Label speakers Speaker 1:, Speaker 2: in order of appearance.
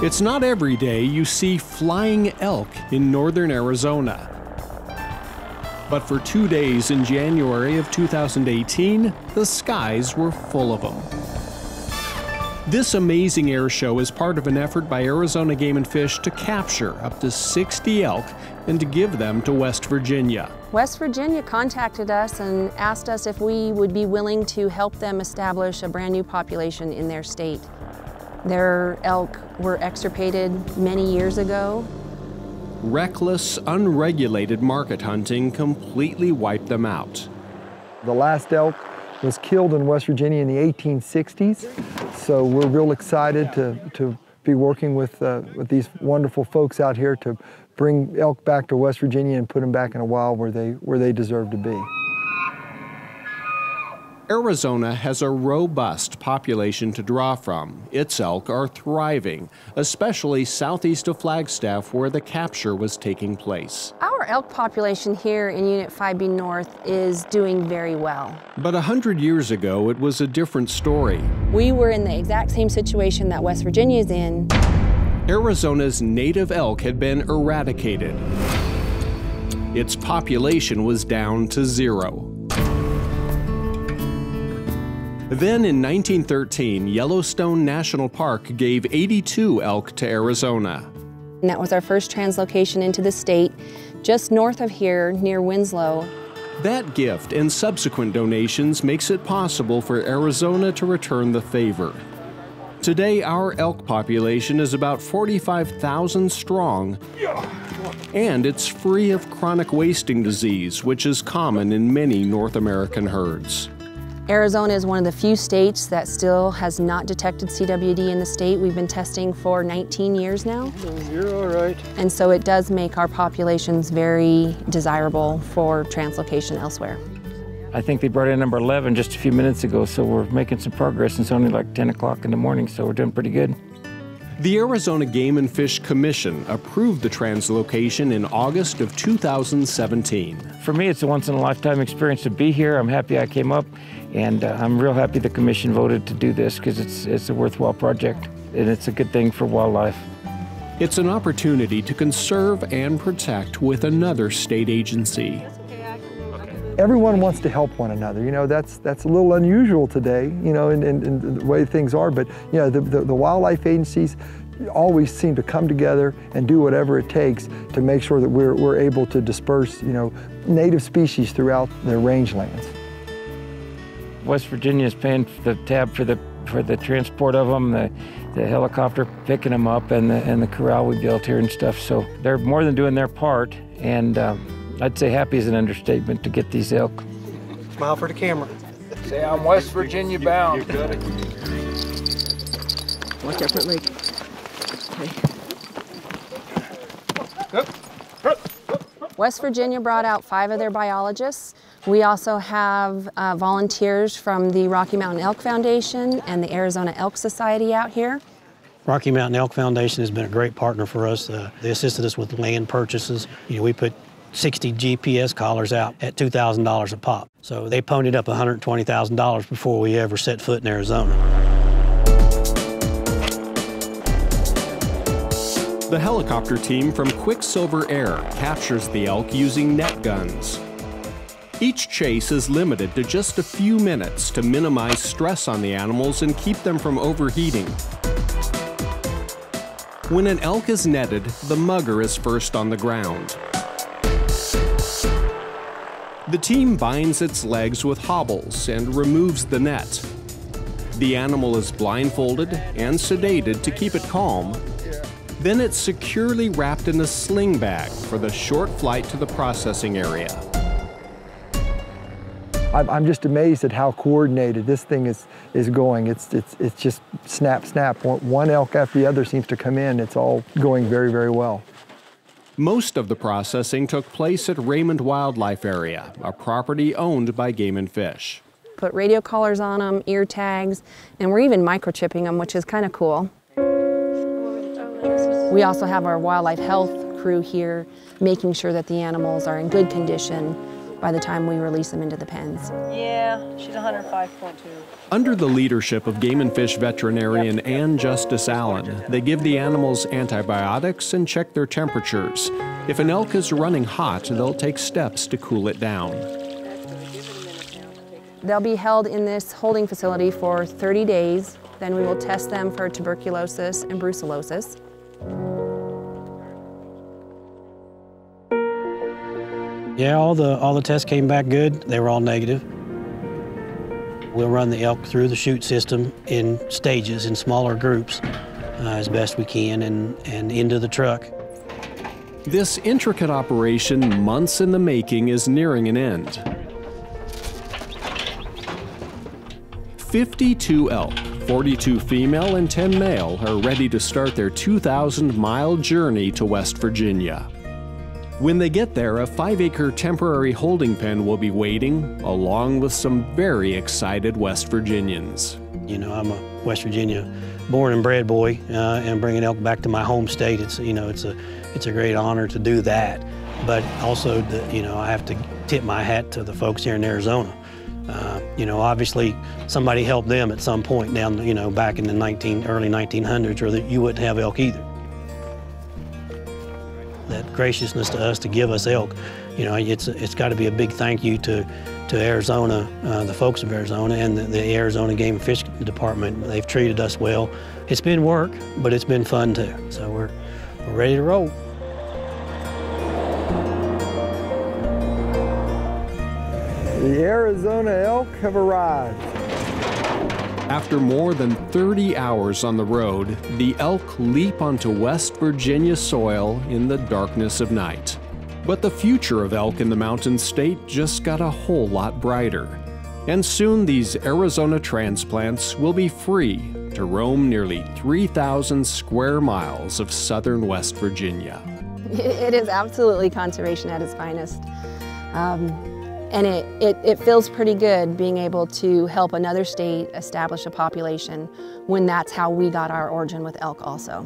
Speaker 1: It's not every day you see flying elk in northern Arizona. But for 2 days in January of 2018, the skies were full of them. This amazing air show is part of an effort by Arizona Game and Fish to capture up to 60 elk and to give them to West Virginia.
Speaker 2: West Virginia contacted us and asked us if we would be willing to help them establish a brand new population in their state. Their elk were extirpated many years ago.
Speaker 1: Reckless, unregulated market hunting completely wiped them out.
Speaker 3: The last elk was killed in West Virginia in the 1860s, so we're real excited to be working with these wonderful folks out here to bring elk back to West Virginia and put them back in a wild where they deserve to be.
Speaker 1: Arizona has a robust population to draw from. Its elk are thriving, especially southeast of Flagstaff where the capture was taking place.
Speaker 2: Our elk population here in Unit 5B North is doing very well.
Speaker 1: But 100 years ago, it was a different story.
Speaker 2: We were in the exact same situation that West Virginia is in.
Speaker 1: Arizona's native elk had been eradicated. Its population was down to 0. Then in 1913, Yellowstone National Park gave 82 elk to Arizona.
Speaker 2: And that was our first translocation into the state, just north of here, near Winslow.
Speaker 1: That gift and subsequent donations makes it possible for Arizona to return the favor. Today, our elk population is about 45,000 strong, and it's free of chronic wasting disease, which is common in many North American herds.
Speaker 2: Arizona is one of the few states that still has not detected CWD in the state. We've been testing for 19 years now.
Speaker 3: You're all right.
Speaker 2: And so it does make our populations very desirable for translocation elsewhere.
Speaker 4: I think they brought in number 11 just a few minutes ago, so we're making some progress. It's only like 10 o'clock in the morning, so we're doing pretty good.
Speaker 1: The Arizona Game and Fish Commission approved the translocation in August of 2017.
Speaker 4: For me, it's a once-in-a-lifetime experience to be here. I'm happy I came up, and I'm real happy the commission voted to do this because it's a worthwhile project, and it's a good thing for wildlife.
Speaker 1: It's an opportunity to conserve and protect with another state agency.
Speaker 3: Everyone wants to help one another. You know, that's a little unusual today, you know, in the way things are, but, you know, the wildlife agencies always seem to come together and do whatever it takes to make sure that we're able to disperse, you know, native species throughout their rangelands.
Speaker 4: West Virginia is paying the tab for the transport of them, the helicopter picking them up, and the corral we built here and stuff. So they're more than doing their part, and I'd say happy is an understatement to get these elk.
Speaker 5: Smile for the camera. Say I'm West Virginia bound.
Speaker 6: You got it.
Speaker 2: Watch out for leg. Okay. West Virginia brought out 5 of their biologists. We also have volunteers from the Rocky Mountain Elk Foundation and the Arizona Elk Society out here.
Speaker 7: Rocky Mountain Elk Foundation has been a great partner for us. They assisted us with land purchases. You know, we put 60 GPS collars out at $2,000 a pop. So they ponied up $120,000 before we ever set foot in Arizona.
Speaker 1: The helicopter team from Quicksilver Air captures the elk using net guns. Each chase is limited to just a few minutes to minimize stress on the animals and keep them from overheating. When an elk is netted, the mugger is first on the ground. The team binds its legs with hobbles and removes the net. The animal is blindfolded and sedated to keep it calm. Then it's securely wrapped in a sling bag for the short flight to the processing area.
Speaker 3: I'm just amazed at how coordinated this thing is going. It's just snap, snap. One elk after the other seems to come in. It's all going very, very well.
Speaker 1: Most of the processing took place at Raymond Wildlife Area, a property owned by Game and Fish.
Speaker 2: Put radio collars on them, ear tags, and we're even microchipping them, which is kind of cool. We also have our wildlife health crew here, making sure that the animals are in good condition by the time we release them into the pens.
Speaker 6: Yeah, she's 105.2.
Speaker 1: Under the leadership of Game and Fish veterinarian Ann Justice Allen, they give the animals antibiotics and check their temperatures. If an elk is running hot, they'll take steps to cool it down.
Speaker 2: They'll be held in this holding facility for 30 days. Then we will test them for tuberculosis and brucellosis.
Speaker 7: Yeah, all the tests came back good. They were all negative. We'll run the elk through the chute system in stages, in smaller groups, as best we can, and into the truck.
Speaker 1: This intricate operation, months in the making, is nearing an end. 52 elk, 42 female and 10 male, are ready to start their 2,000-mile journey to West Virginia. When they get there, a 5-acre temporary holding pen will be waiting, along with some very excited West Virginians.
Speaker 7: You know, I'm a West Virginia born and bred boy, and bringing elk back to my home state, it's a great honor to do that. But also, I have to tip my hat to the folks here in Arizona. Obviously, somebody helped them at some point down, back in the early 1900s, or that you wouldn't have elk either. That graciousness to us to give us elk, it's got to be a big thank you to Arizona, the folks of Arizona, and the Arizona Game and Fish Department. They've treated us well. It's been work, but it's been fun too. So we're ready to roll.
Speaker 3: The Arizona elk have arrived.
Speaker 1: After more than 30 hours on the road, the elk leap onto West Virginia soil in the darkness of night. But the future of elk in the Mountain State just got a whole lot brighter. And soon these Arizona transplants will be free to roam nearly 3,000 square miles of southern West Virginia.
Speaker 2: It is absolutely conservation at its finest. And it feels pretty good being able to help another state establish a population when that's how we got our origin with elk also.